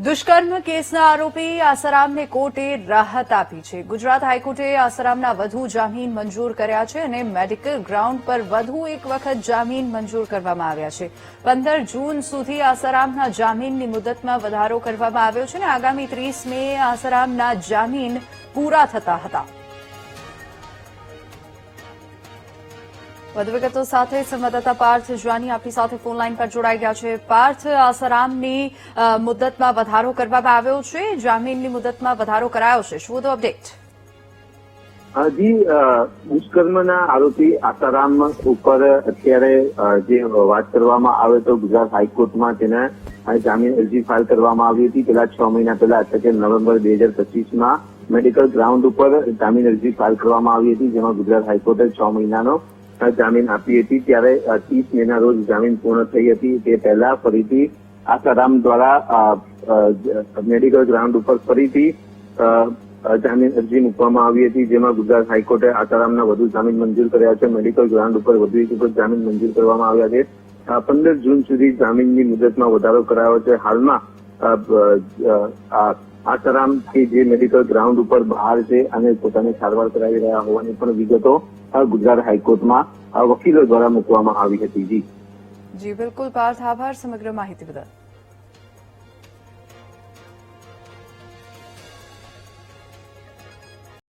દુષ્કર્મ કેસના આરોપી આસારામને કોર્ટે રાહત આપી છે। ગુજરાત હાઈકોર્ટે આસારામના વધુ જામીન મંજૂર કર્યા છે અને મેડિકલ ગ્રાઉન્ડ પર વધુ એક વખત જામીન મંજૂર કરવામાં આવ્યા છે। 15 જૂન સુધી આસારામના જામીનની મુદતમાં વધારો કરવામાં આવ્યો છે અને આગામી 30 મે આસારામના જામીન પૂરા થતા હતા। વધુ વિગતો સાથે સંવાદદાતા પાર્થ જવાની આપણી સાથે ફોન લાઈન પર જોડાઈ ગયા છે। પાર્થ, આસારામની મુદતમાં વધારો કરવામાં આવ્યો છે, જામીનની મુદતમાં વધારો કરાયો છે, શું વધુ અપડેટ? જી, દુષ્કર્મના આરોપી આસારામ ઉપર અત્યારે જે વાત કરવામાં આવે તો ગુજરાત હાઈકોર્ટમાં તેને જામીન અરજી ફાઇલ કરવામાં આવી હતી। પેલા 6 મહિના પહેલા એટલે કે નવેમ્બર 2025માં મેડિકલ ગ્રાઉન્ડ ઉપર જામીન અરજી ફાઇલ કરવામાં આવી હતી, જેમાં ગુજરાત હાઈકોર્ટે 6 મહિનાનો જામીન આપી હતી। ત્યારે 30 મેના રોજ જામીન પૂર્ણ થઈ હતી। તે પહેલા ફરીથી આસારામ દ્વારા મેડિકલ ગ્રાઉન્ડ ઉપર ફરીથી જામીન અરજી મૂકવામાં આવી હતી, જેમાં ગુજરાત હાઈકોર્ટે આસારામના વધુ જામીન મંજૂર કર્યા છે। મેડિકલ ગ્રાઉન્ડ ઉપર વધુ એક વખત જામીન મંજૂર કરવામાં આવ્યા છે। 15 જૂન સુધી જામીનની મુદતમાં વધારો કરાયો છે। હાલમાં આસારામ કે જે મેડિકલ ગ્રાઉન્ડ ઉપર બહાર છે અને પોતાની સારવાર કરાવી રહ્યા હોવાની પણ વિગતો ગુજરાત હાઈકોર્ટમાં વકીલો દ્વારા મૂકવામાં આવી હતી। જી બિલકુલ પાર્થ, આભાર સમગ્ર માહિતી બદલ।